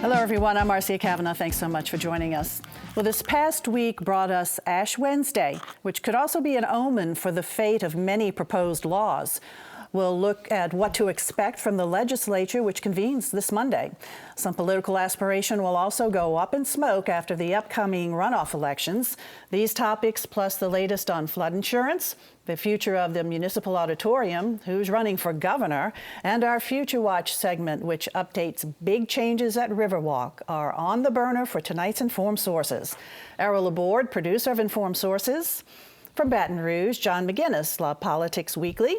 Hello, everyone. I'm Marcia Kavanaugh. Thanks so much for joining us. Well, this past week brought us Ash Wednesday, which could also be an omen for the fate of many proposed laws. We'll look at what to expect from the legislature, which convenes this Monday. Some political aspiration will also go up in smoke after the upcoming runoff elections. These topics, plus the latest on flood insurance, the future of the municipal auditorium, who's running for governor, and our Future Watch segment, which updates big changes at Riverwalk, are on the burner for tonight's Informed Sources. Errol, Laborde, producer of Informed Sources. From Baton Rouge, John Maginnis, Law Politics Weekly.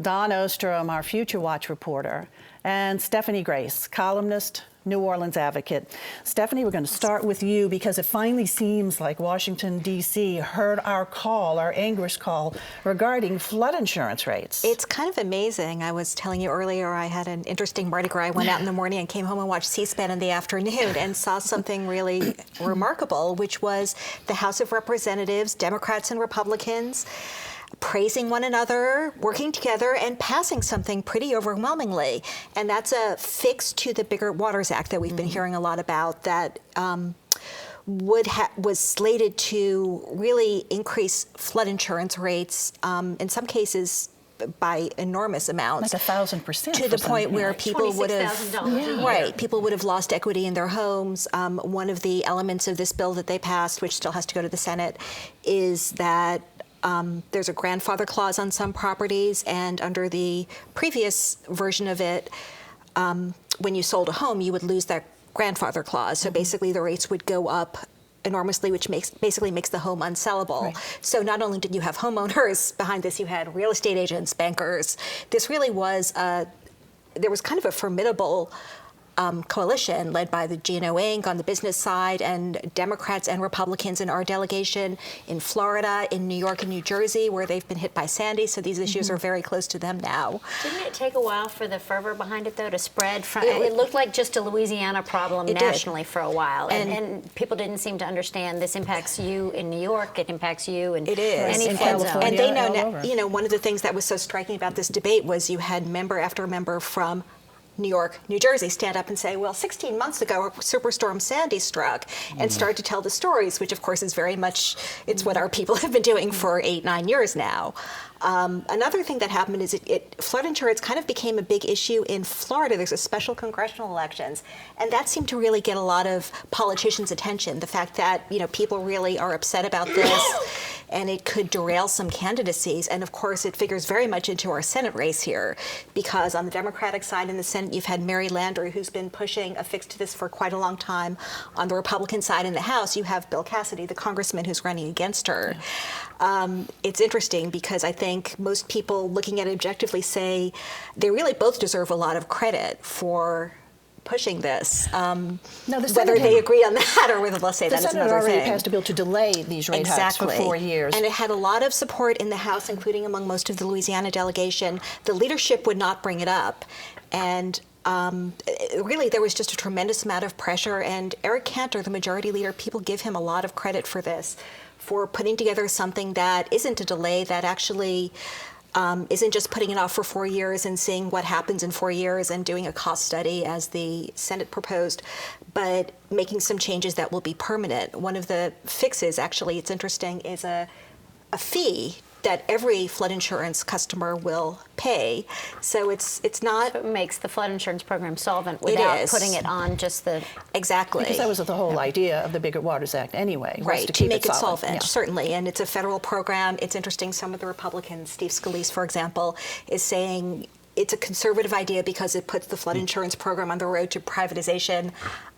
Don Ostrom, our Future Watch reporter, and Stephanie Grace, columnist, New Orleans advocate. Stephanie, we're going to start with you because it finally seems like Washington, D.C. heard our call, our anguish call, regarding flood insurance rates. It's kind of amazing. I was telling you earlier I had an interesting Mardi Gras. I went out in the morning and came home and watched C-SPAN in the afternoon and saw something really remarkable, which was the House of Representatives, Democrats and Republicans, praising one another, working together, and passing something pretty overwhelmingly. And that's a fix to the Bigger Waters Act that we've been hearing a lot about that was slated to really increase flood insurance rates, in some cases by enormous amounts. Like 1,000%. To the point where people would have, people would have lost equity in their homes. One of the elements of this bill that they passed, which still has to go to the Senate, is that there's a grandfather clause on some properties, and under the previous version of it, when you sold a home, you would lose that grandfather clause. So basically the rates would go up enormously, which basically makes the home unsellable. Right. So not only did you have homeowners behind this, you had real estate agents, bankers. This really was, there was kind of a formidable coalition led by the GNO Inc. on the business side, and Democrats and Republicans in our delegation in Florida, in New York and New Jersey, where they've been hit by Sandy, so these issues are very close to them now. Didn't it take a while for the fervor behind it, though, to spread? It looked like just a Louisiana problem nationally for a while, and people didn't seem to understand this impacts you in New York, it impacts you in any flood zone. And they know, you know, one of the things that was so striking about this debate was you had member after member from New York, New Jersey stand up and say, well, 16 months ago, Superstorm Sandy struck, and start to tell the stories, which of course is very much, it's what our people have been doing for 8-9 years now. Another thing that happened is flood insurance kind of became a big issue in Florida. There's a special congressional elections, and that seemed to really get a lot of politicians' attention. The fact that, you know, people really are upset about this, and it could derail some candidacies. And of course, it figures very much into our Senate race here, because on the Democratic side in the Senate, you've had Mary Landrieu, who's been pushing a fix to this for quite a long time. On the Republican side in the House, you have Bill Cassidy, the congressman who's running against her. It's interesting because I think most people looking at it objectively say they really both deserve a lot of credit for pushing this. Whether they agree on that or whether they'll say that is another thing. The Senate already passed a bill to delay these rate hikes for 4 years. And it had a lot of support in the House, including among most of the Louisiana delegation. The leadership would not bring it up. And really, there was just a tremendous amount of pressure. And Eric Cantor, the majority leader, people give him a lot of credit for this, for putting together something that isn't a delay, that actually isn't just putting it off for 4 years and seeing what happens in 4 years and doing a cost study as the Senate proposed, but making some changes that will be permanent. One of the fixes, actually, it's interesting, is a fee that every flood insurance customer will pay. So it's not... So it makes the flood insurance program solvent without putting it on just the... Exactly. Because that was the whole idea of the Bigger Waters Act anyway. Right, to make it solvent, certainly. And it's a federal program. It's interesting, some of the Republicans, Steve Scalise, for example, is saying it's a conservative idea because it puts the flood insurance program on the road to privatization.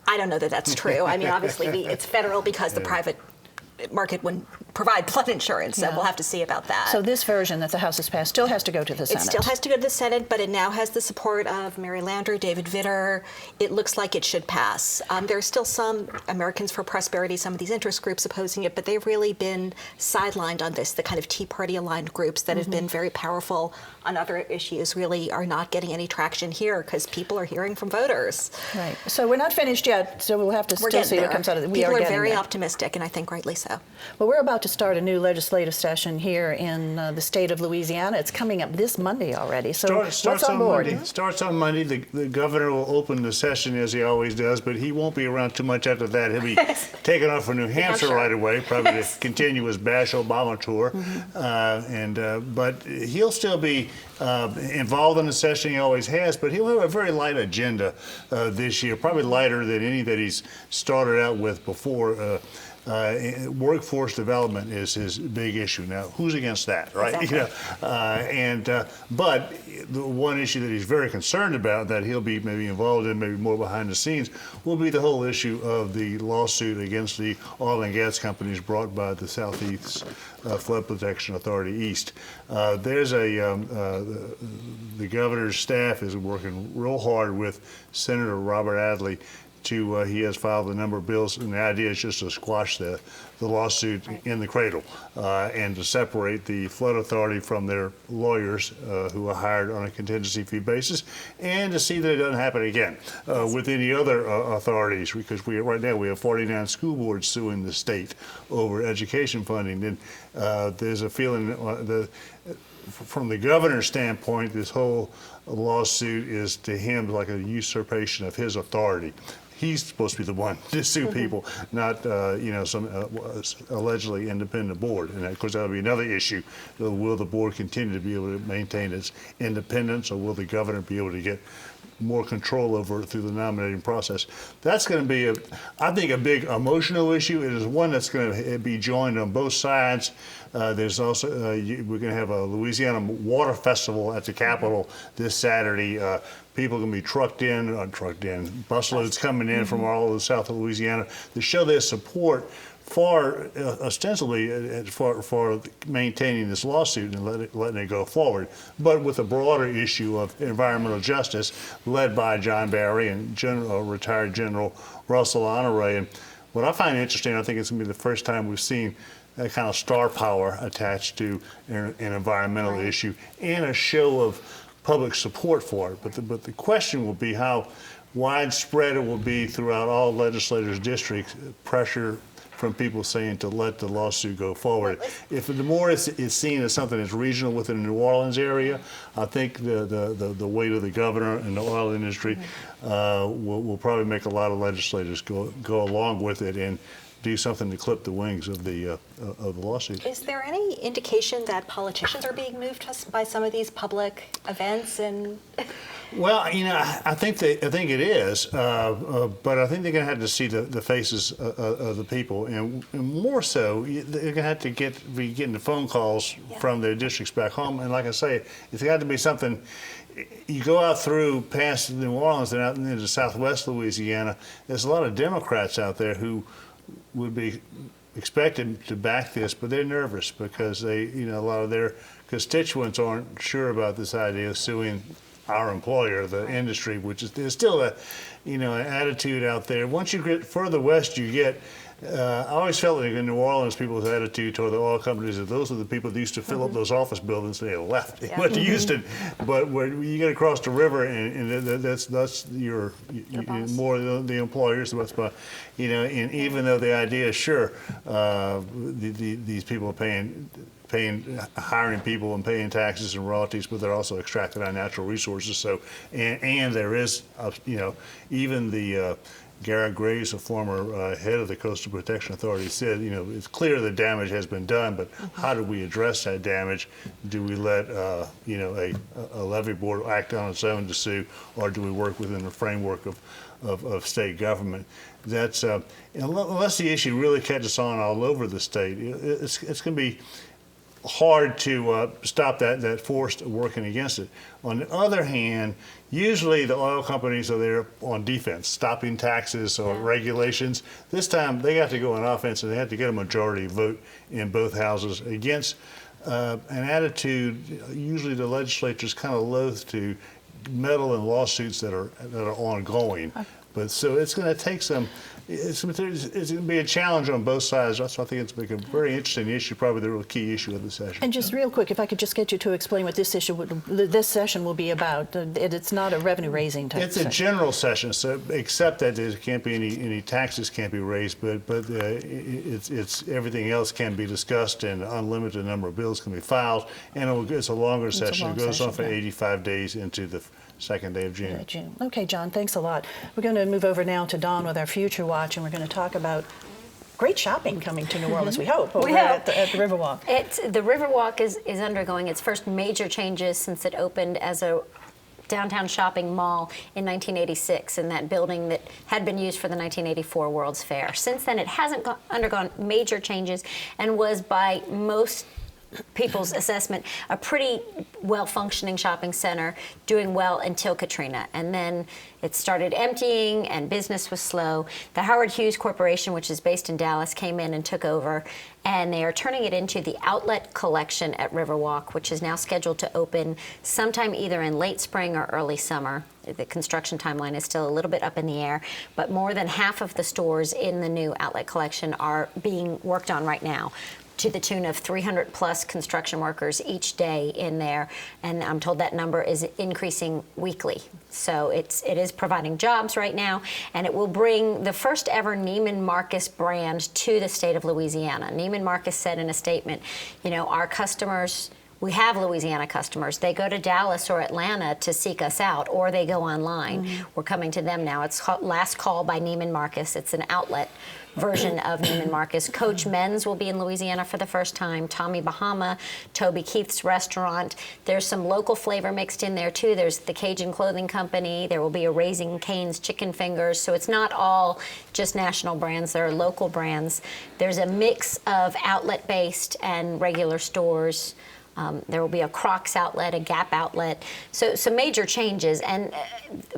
I don't know that that's true. I mean, obviously, it's federal because the private market wouldn't provide flood insurance, so we'll have to see about that. So this version that the House has passed still has to go to the Senate. It still has to go to the Senate, but it now has the support of Mary Landrieu, David Vitter. It looks like it should pass. There are still some Americans for Prosperity, some of these interest groups opposing it, but they've really been sidelined on this. The kind of Tea Party-aligned groups that have been very powerful on other issues really are not getting any traction here because people are hearing from voters. Right. So we're not finished yet, so we'll have to still see what comes out of it. People are very optimistic, and I think rightly so. Well, we're about to to start a new legislative session here in the state of Louisiana. It's coming up this Monday already. So what's on board? Monday. Starts on Monday. The governor will open the session as he always does, but he won't be around too much after that. He'll be taking off for New Hampshire right away, probably to continue his Bash Obama tour. But he'll still be involved in the session. He always has, but he'll have a very light agenda this year, probably lighter than any that he's started out with before. Workforce development is his big issue. Now, who's against that, right? Exactly. But the one issue that he's very concerned about, that he'll be maybe involved in, maybe more behind the scenes, will be the whole issue of the lawsuit against the oil and gas companies brought by the Southeast Flood Protection Authority East. The governor's staff is working real hard with Senator Robert Adley. He has filed a number of bills, and the idea is just to squash the lawsuit in the cradle and to separate the flood authority from their lawyers who are hired on a contingency fee basis, and to see that it doesn't happen again with any other authorities, because right now we have 49 school boards suing the state over education funding. And there's a feeling from the governor's standpoint, this whole lawsuit is to him like a usurpation of his authority. He's supposed to be the one to sue people, not some allegedly independent board. And of course, that'll be another issue. Will the board continue to be able to maintain its independence, or will the governor be able to get more control over it through the nominating process? That's going to be, I think, a big emotional issue. It is one that's going to be joined on both sides. There's also, we're going to have a Louisiana Water Festival at the Capitol this Saturday. People are going to be busloads coming in from all over South of Louisiana to show their support for ostensibly for maintaining this lawsuit and letting it go forward, but with a broader issue of environmental justice led by John Barry and retired General Russell Honoré. And what I find interesting, I think it's going to be the first time we've seen that kind of star power attached to an environmental issue and a show of public support for it. But the question will be how widespread it will be throughout all legislators' districts, pressure from people saying to let the lawsuit go forward. If the more it's seen as something that's regional within the New Orleans area, I think the weight of the governor and the oil industry will probably make a lot of legislators go along with it and do something to clip the wings of the lawsuit. Is there any indication that politicians are being moved by some of these public events? And well, I think it is, but I think they're going to have to see the faces of the people, and more so, they're going to have to be getting the phone calls from their districts back home. And like I say, it's got to be something. You go out through past New Orleans and out into Southwest Louisiana. There's a lot of Democrats out there who would be expected to back this, but they're nervous because a lot of their constituents aren't sure about this idea of suing our employer, the industry, which is there's still an attitude out there. Once you get further west, you get. I always felt like in New Orleans, people's attitude toward the oil companies is those are the people that used to fill up those office buildings. They left. They went to Houston. But when you get across the river, and that's your more the employers. And even though the idea is sure, these people are hiring people and paying taxes and royalties, but they're also extracting our natural resources. So, and there is, even the Garrett Graves, a former head of the Coastal Protection Authority, said, it's clear the damage has been done, but how do we address that damage? Do we let, a levee board act on its own to sue, or do we work within the framework of state government? That's unless the issue really catches on all over the state, it's going to be hard to stop that force working against it. On the other hand, usually the oil companies are there on defense, stopping taxes or regulations. This time they got to go on offense, and they had to get a majority vote in both houses against an attitude. Usually the legislature is kind of loath to meddle in lawsuits that are ongoing. But so it's going to take some. It's going to be a challenge on both sides. That's why I think it's become a very interesting issue, probably the real key issue of the session. And just real quick, if I could just get you to explain what this session will be about. It's not a revenue-raising type It's a general session, so except that there can't be any taxes can't be raised, but it's everything else can be discussed, and unlimited number of bills can be filed, and it's a longer session. It goes on for 85 days into the second day of June. Okay, John, thanks a lot. We're going to move over now to Dawn with our Future Watch, and we're going to talk about great shopping coming to New Orleans, we hope, over at the Riverwalk. The Riverwalk is undergoing its first major changes since it opened as a downtown shopping mall in 1986 in that building that had been used for the 1984 World's Fair. Since then, it hasn't undergone major changes and was, by most people's assessment, a pretty well-functioning shopping center, doing well until Katrina. And then it started emptying and business was slow. The Howard Hughes Corporation, which is based in Dallas, came in and took over, and they are turning it into the outlet collection at Riverwalk, which is now scheduled to open sometime either in late spring or early summer. The construction timeline is still a little bit up in the air, but more than half of the stores in the new outlet collection are being worked on right now, to the tune of 300 plus construction workers each day in there, and I'm told that number is increasing weekly. So it is providing jobs right now, and it will bring the first ever Neiman Marcus brand to the state of Louisiana. Neiman Marcus said in a statement, you know, our customers, we have Louisiana customers. They go to Dallas or Atlanta to seek us out, or they go online. We're coming to them now. It's called Last Call by Neiman Marcus. It's an outlet version of Neiman Marcus. Coach Men's will be in Louisiana for the first time. Tommy Bahama, Toby Keith's restaurant. There's some local flavor mixed in there too. There's the Cajun Clothing Company. There will be a Raising Cane's Chicken Fingers. So it's not all just national brands. There are local brands. There's a mix of outlet-based and regular stores. There will be a Crocs outlet, a Gap outlet, so some major changes. And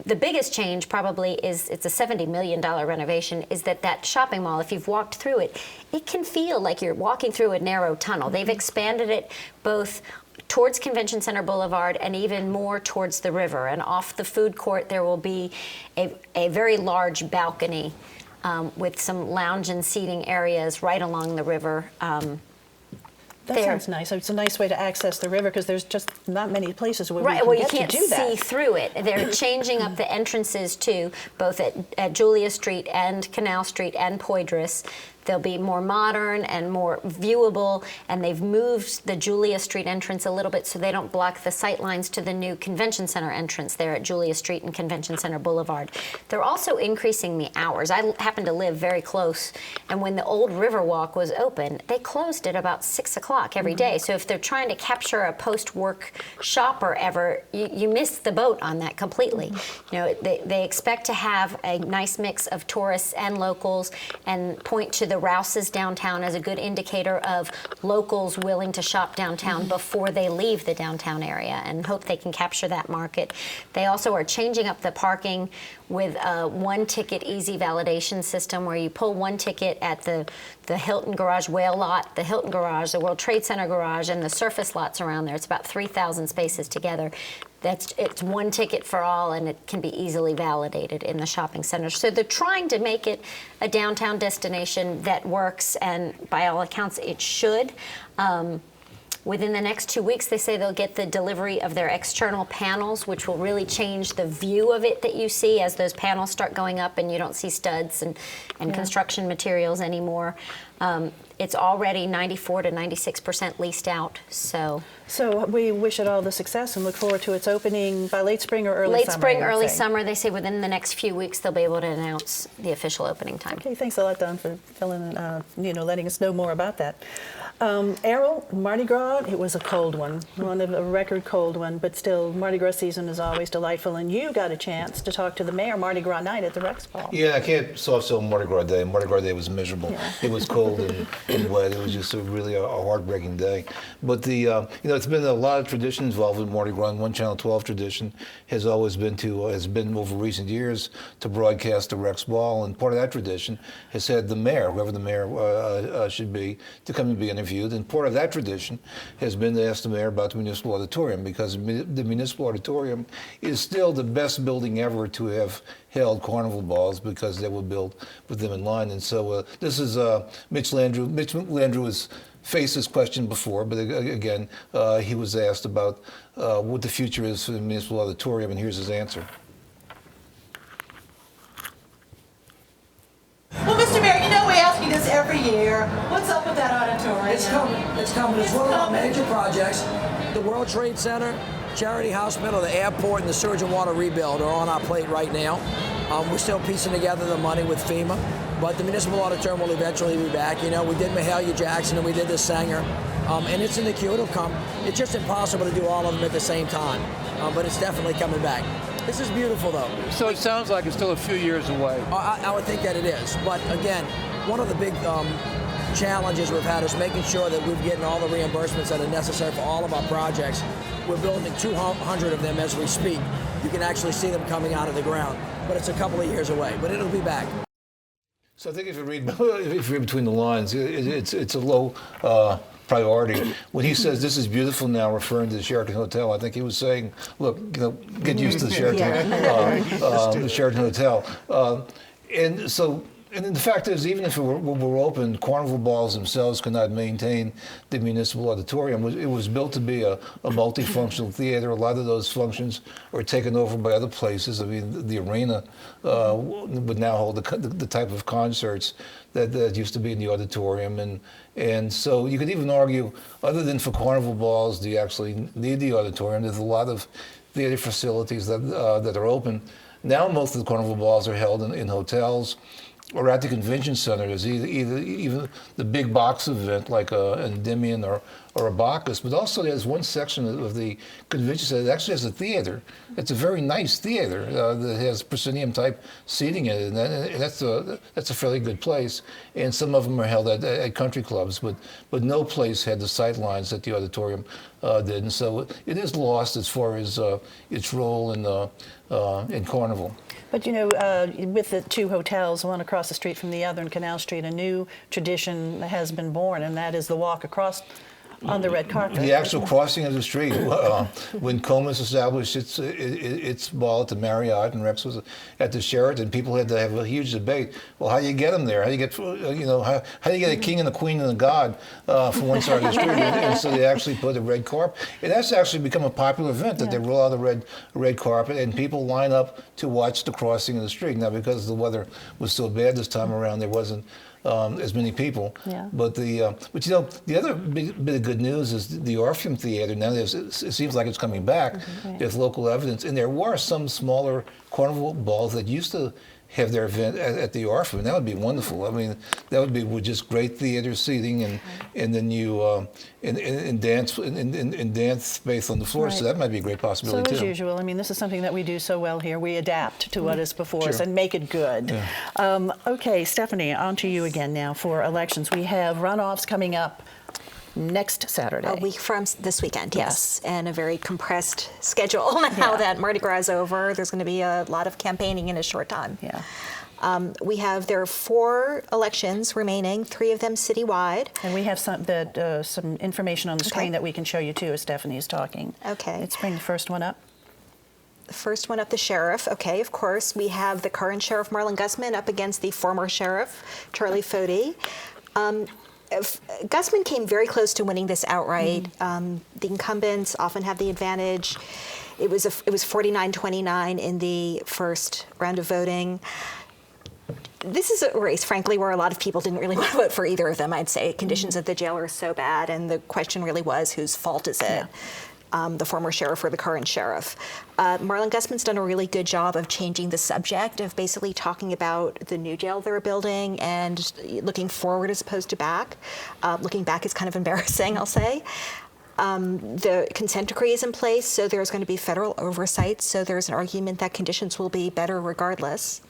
the biggest change probably is, it's a $70 million renovation, is that shopping mall, if you've walked through it, it can feel like you're walking through a narrow tunnel. They've expanded it both towards Convention Center Boulevard and even more towards the river. And off the food court, there will be a very large balcony with some lounge and seating areas right along the river. That sounds nice. It's a nice way to access the river because there's just not many places where you can't see through it. They're changing up the entrances too, both at Julia Street and Canal Street and Poydras. They'll be more modern and more viewable, and they've moved the Julia Street entrance a little bit so they don't block the sight lines to the new Convention Center entrance there at Julia Street and Convention Center Boulevard. They're also increasing the hours. I happen to live very close, and when the old Riverwalk was open, they closed at about 6 o'clock every day. So if they're trying to capture a post-work shopper ever, you miss the boat on that completely. You know, they expect to have a nice mix of tourists and locals, and point to the Rouse's downtown as a good indicator of locals willing to shop downtown before they leave the downtown area, and hope they can capture that market. They also are changing up the parking with a one-ticket easy validation system where you pull one ticket at the Hilton Garage Whale Lot, the Hilton Garage, the World Trade Center Garage, and the surface lots around there. It's about 3,000 spaces together. It's one ticket for all, and it can be easily validated in the shopping center. So they're trying to make it a downtown destination that works, and by all accounts, it should. Within the next 2 weeks, they say they'll get the delivery of their external panels, which will really change the view of it that you see as those panels start going up and you don't see studs and construction materials anymore. It's already 94 to 96% leased out. So we wish it all the success and look forward to its opening by late spring or early summer. Late spring, early summer. They say within the next few weeks they'll be able to announce the official opening time. Okay, thanks a lot, Don, for letting us know more about that. Errol, Mardi Gras, it was a cold one, a record cold one, but still, Mardi Gras season is always delightful, and you got a chance to talk to the mayor Mardi Gras night at the Rex Ball. Yeah, I can't soft sell Mardi Gras Day. Mardi Gras Day was miserable. Yeah. It was cold and wet. It was just really a heartbreaking day. But it's been a lot of tradition involved with Mardi Gras. And One Channel 12 tradition has always been over recent years to broadcast the Rex Ball, and part of that tradition has had the mayor, whoever the mayor should be, to come and be an interviewed, and part of that tradition has been to ask the mayor about the municipal auditorium, because the municipal auditorium is still the best building ever to have held carnival balls, because they were built with them in line. And so this is Mitch Landrieu. Mitch Landrieu has faced this question before, but again, he was asked about what the future is for the municipal auditorium, and here's his answer. Well, Mr. Mayor, you know we ask you this every year. What's up with that auditorium? It's coming. It's coming. It's one of our major projects. The World Trade Center, Charity Hospital, the airport, and the Surge and Water rebuild are on our plate right now. We're still piecing together the money with FEMA, but the municipal auditorium will eventually be back. You know, we did Mahalia Jackson and we did the Sanger, and it's in the queue. It'll come. It's just impossible to do all of them at the same time, but it's definitely coming back. This is beautiful, though. So it sounds like it's still a few years away. I would think that it is. But again, one of the big challenges we've had is making sure that we're getting all the reimbursements that are necessary for all of our projects. We're building 200 of them as we speak. You can actually see them coming out of the ground. But it's a couple of years away. But it'll be back. So I think if you read between the lines, it's a low priority. When he says this is beautiful now, referring to the Sheraton Hotel, I think he was saying, look, you know, get used to the Sheraton, the Sheraton Hotel. And so, and the fact is, even if it were open, carnival balls themselves could not maintain the municipal auditorium. It was built to be a multifunctional theater. A lot of those functions are taken over by other places. I mean, the arena would now hold the type of concerts that used to be in the auditorium. And so you could even argue, other than for carnival balls, do you actually need the auditorium? There's a lot of theater facilities that are open. Now most of the carnival balls are held in hotels or at the convention center. There's even the big box event like an Endymion or a Bacchus, but also there's one section of the convention center that actually has a theater. It's a very nice theater that has proscenium type seating in it, and that's a fairly good place. And some of them are held at country clubs, but no place had the sight lines that the auditorium did, and so it is lost as far as its role in Carnival. But you know, with the two hotels, one across the street from the other in Canal Street, a new tradition has been born, and that is the walk across on the red carpet. The actual crossing of the street. When Comus established its ball at the Marriott and Rex was at the Sheraton, people had to have a huge debate. Well, how do you get them there? How do you get, how do you get a king and a queen and a god from one side of the street? And so they actually put a red carpet. And that's actually become a popular event, that they roll out a red carpet and people line up to watch the crossing of the street. Now, because the weather was so bad this time around, there wasn't as many people. Yeah. But you know, the other bit of good news is the Orpheum Theater. Now it seems like it's coming back. Right. There's local evidence, and there were some smaller carnival balls that used to have their event at the Orpheum. That would be wonderful. I mean, that would be with just great theater seating and then you and dance space on the floor. Right. So that might be a great possibility So as too. usual, I mean, this is something that we do so well here. We adapt to what is before us and make it good. Yeah. Okay, Stephanie, on to you again now for elections. We have runoffs coming up next Saturday. A week from this weekend, yes. And a very compressed schedule now that Mardi Gras is over. There's going to be a lot of campaigning in a short time. Yeah. There are 4 elections remaining, 3 of them citywide. And we have some information on the screen that we can show you too as Stephanie is talking. Okay. Let's bring the first one up. The first one up, the sheriff. Okay, of course, we have the current sheriff, Marlon Gusman, up against the former sheriff, Charlie Foti. Gusman came very close to winning this outright. The incumbents often have the advantage. It was 49-29 in the first round of voting. This is a race, frankly, where a lot of people didn't really want to vote for either of them, I'd say. Conditions at the jail are so bad, and the question really was, whose fault is it? The former sheriff or the current sheriff. Marlon Gusman's done a really good job of changing the subject, of basically talking about the new jail they're building and looking forward as opposed to back. Looking back is kind of embarrassing, I'll say. The consent decree is in place, so there's going to be federal oversight, so there's an argument that conditions will be better regardless.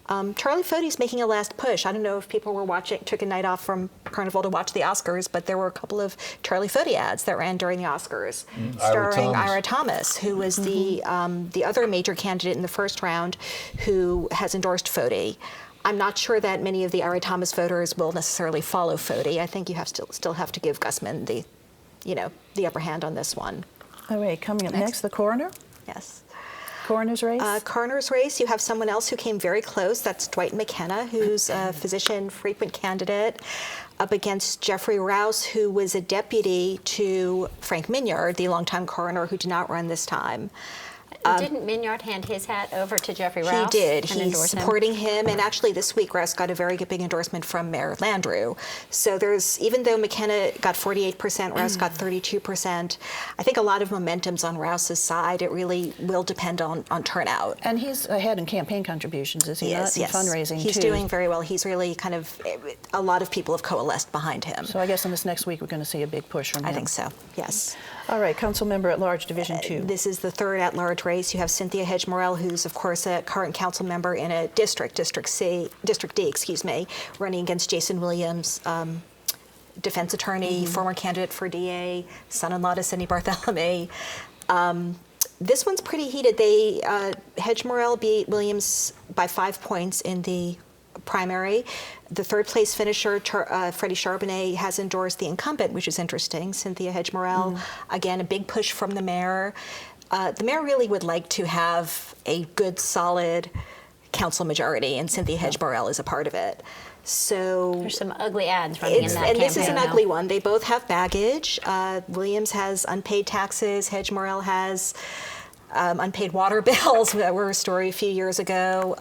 Charlie Foti's making a last push. I don't know if people were took a night off from Carnival to watch the Oscars, but there were a couple of Charlie Foti ads that ran during the Oscars, starring Ira Thomas, who was the other major candidate in the first round who has endorsed Foti. I'm not sure that many of the Ari Thomas voters will necessarily follow Foti. I think you have still have to give Gusman the upper hand on this one. All right, coming up next, the coroner. Yes. Coroner's race? Coroner's race, you have someone else who came very close. That's Dwight McKenna, who's a physician frequent candidate, up against Jeffrey Rouse, who was a deputy to Frank Minyard, the longtime coroner who did not run this time. Didn't Minyard hand his hat over to Jeffrey Rouse? He did. He's supporting him. And actually this week, Rouse got a very big endorsement from Mayor Landrieu. So even though McKenna got 48%, Rouse got 32%, I think a lot of momentum's on Rouse's side. It really will depend on turnout. And he's ahead in campaign contributions, is he not? Yes. Fundraising, He's too. doing very well. He's really a lot of people have coalesced behind him. So I guess in this next week, we're going to see a big push from him. I think so, yes. All right, Council Member at Large, Division 2. This is the third at-large race. You have Cynthia Hedge Morrell, who's of course a current council member in a District D, running against Jason Williams, defense attorney, former candidate for DA, son-in-law to Cindy Bartholomew. This one's pretty heated. Hedge Morrell beat Williams by 5 points in the primary. The third place finisher, Freddie Charbonnet, has endorsed the incumbent, which is interesting, Cynthia Hedge Morrell. Again, a big push from the mayor. The mayor really would like to have a good, solid council majority, and Cynthia Hedge Morrell is a part of it. So there's some ugly ads running in that campaign. And this is an ugly one. They both have baggage. Williams has unpaid taxes. Hedge Morrell has unpaid water bills. That were a story a few years ago.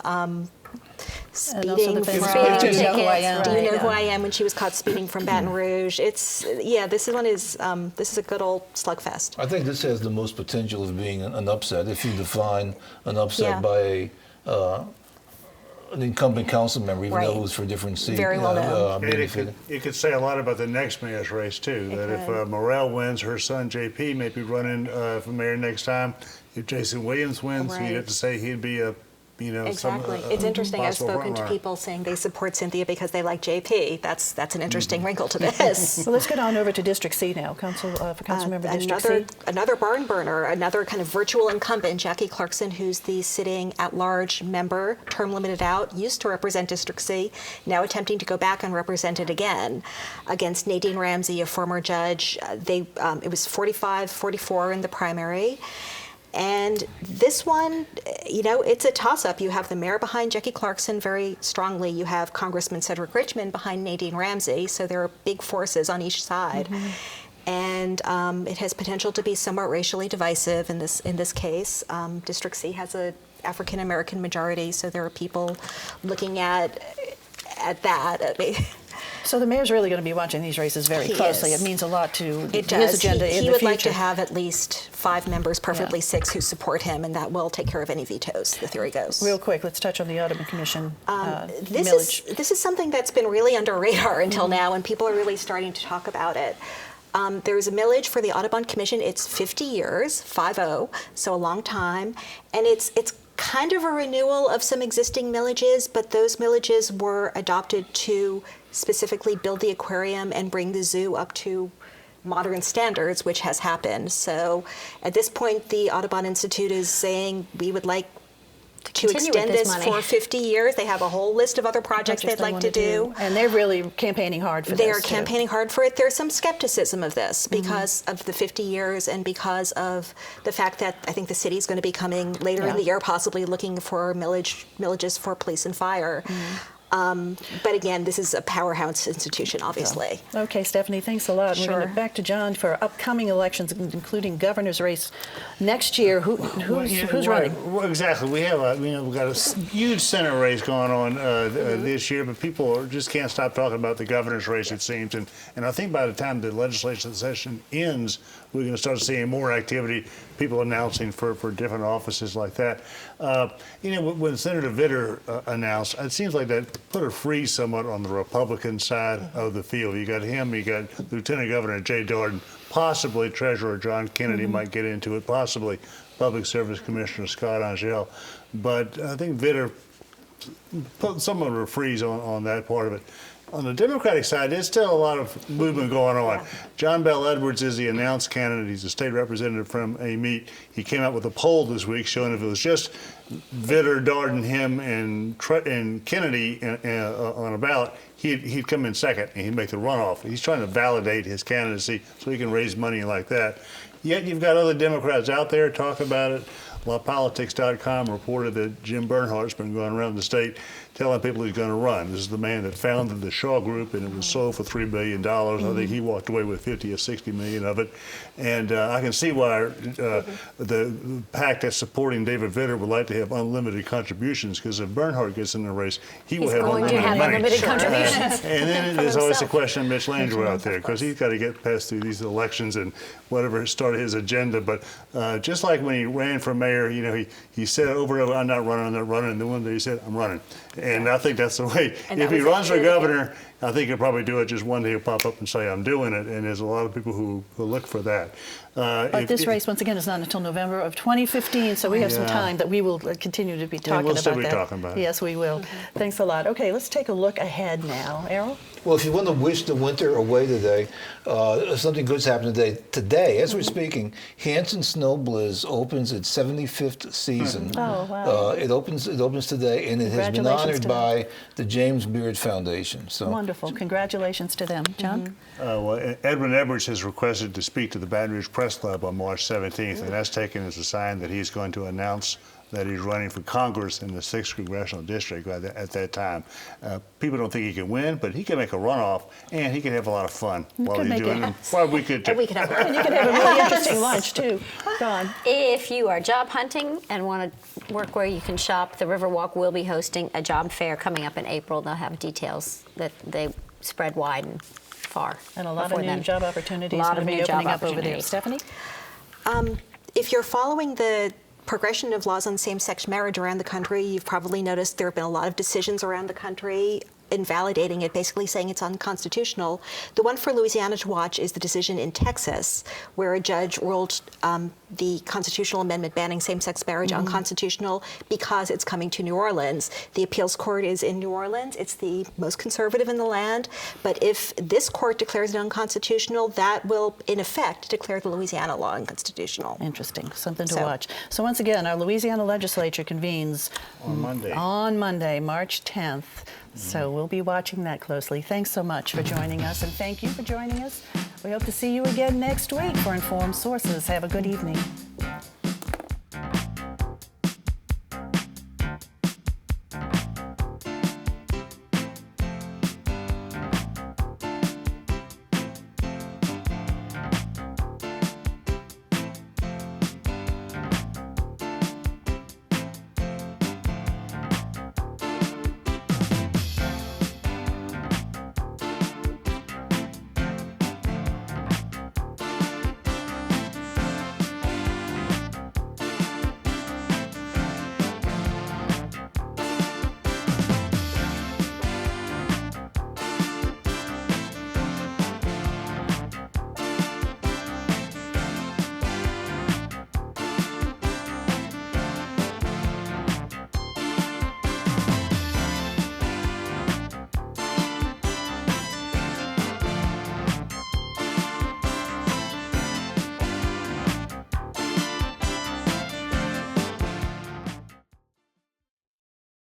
Speeding from, Do You Know Who I Am, when she was caught speeding from Baton Rouge. This is a good old slugfest. I think this has the most potential of being an upset, if you define an upset by an incumbent council member, even though it was for a different seat. Very well known. It could say a lot about the next mayor's race, too, that if Morrell wins, her son, JP, may be running for mayor next time. If Jason Williams wins, you'd have to say he'd be a Exactly. It's interesting. I've spoken to people saying they support Cynthia because they like JP. That's an interesting wrinkle to this. Well, let's get on over to District C now. For Councilmember District C. Another barn burner, another kind of virtual incumbent, Jackie Clarkson, who's the sitting at-large member, term limited out, used to represent District C, now attempting to go back and represent it again against Nadine Ramsey, a former judge. It was 45-44 in the primary. And this one, it's a toss-up. You have the mayor behind Jackie Clarkson very strongly. You have Congressman Cedric Richmond behind Nadine Ramsey. So there are big forces on each side. And it has potential to be somewhat racially divisive in this case. District C has an African-American majority, so there are people looking at that. So the mayor's really going to be watching these races very closely. It means a lot to his agenda in the future. He would like to have at least 5 members, preferably 6, who support him, and that will take care of any vetoes, the theory goes. Real quick, let's touch on the Audubon Commission millage. This is something that's been really under radar until now, and people are really starting to talk about it. There's a millage for the Audubon Commission. It's 50 years, 5-0, so a long time, and it's kind of a renewal of some existing millages, but those millages were adopted to specifically build the aquarium and bring the zoo up to modern standards, which has happened. So at this point, the Audubon Institute is saying we would like to extend this for 50 years. They have a whole list of other projects they'd like to do. And they're really campaigning hard for this. They are campaigning hard for it. There's some skepticism of this because of the 50 years and because of the fact that I think the city's going to be coming later in the year, possibly looking for millages for police and fire. But again, this is a powerhouse institution, obviously. Okay, Stephanie, thanks a lot. Sure. We're going back to John for upcoming elections, including governor's race next year. Who's running? Well, exactly. We have we've got a huge Senate race going on this year, but people just can't stop talking about the governor's race, it seems. And I think by the time the legislative session ends, we're going to start seeing more activity, people announcing for different offices like that. When Senator Vitter announced, it seems like that put a freeze somewhat on the Republican side of the field. You got him, you got Lieutenant Governor Jay Darden, possibly Treasurer John Kennedy might get into it, possibly Public Service Commissioner Scott Angel. But I think Vitter put somewhat of a freeze on that part of it. On the Democratic side, there's still a lot of movement going on. John Bell Edwards is the announced candidate. He's a state representative from Amite. He came out with a poll this week showing if it was just Vitter, Darden, him, and Kennedy on a ballot, he'd come in second and he'd make the runoff. He's trying to validate his candidacy so he can raise money like that. Yet you've got other Democrats out there talking about it. LawPolitics.com reported that Jim Bernhardt's been going around the state telling people he's going to run. This is the man that founded the Shaw Group, and it was sold for $3 billion. I think he walked away with 50 or 60 million of it. And I can see why the PAC that's supporting David Vitter would like to have unlimited contributions, because if Bernhardt gets in the race, he will have unlimited money. Unlimited contributions. And then there's always the question of Mitch Landrieu out there, because he's got to get past through these elections and whatever started his agenda. But just like when he ran for mayor, you know, he said over and over, I'm not running, and then one day he said, I'm running. And I think that's the way. If he runs for governor, I think he'll probably do it. Just one day he'll pop up and say, I'm doing it. And there's a lot of people who look for that. But this race, once again, is not until November of 2015, so we have some time that we will continue to be talking about that. We'll still be talking about it. Yes, we will. Thanks a lot. Okay, let's take a look ahead now. Errol? Well, if you want to wish the winter away today, something good's happened today. Today, as we're speaking, Hanson Snow Blizz opens its 75th season. Oh, wow. It opens today, and it has been honored by the James Beard Foundation. So wonderful. Congratulations to them. John? Well, Edwin Edwards has requested to speak to the Baton Rouge Press Club on March 17th, and that's taken as a sign that he's going to announce that he's running for Congress in the 6th Congressional District at that time. People don't think he can win, but he can make a runoff, and he can have a lot of fun while he's doing it. Well, we could too. We could have And you can have a really interesting lunch, too. Go on. If you are job hunting and want to work where you can shop, the Riverwalk will be hosting a job fair coming up in April. They'll have details that they spread wide and far. And a lot of new job opportunities will be opening up over there. Stephanie? If you're following the progression of laws on same-sex marriage around the country, you've probably noticed there have been a lot of decisions around the country invalidating it, basically saying it's unconstitutional. The one for Louisiana to watch is the decision in Texas, where a judge ruled the constitutional amendment banning same-sex marriage unconstitutional because it's coming to New Orleans. The appeals court is in New Orleans. It's the most conservative in the land. But if this court declares it unconstitutional, that will, in effect, declare the Louisiana law unconstitutional. Interesting. Something to watch. So once again, our Louisiana legislature convenes on Monday, March 10th. So we'll be watching that closely. Thanks so much for joining us, and thank you for joining us. We hope to see you again next week for Informed Sources. Have a good evening.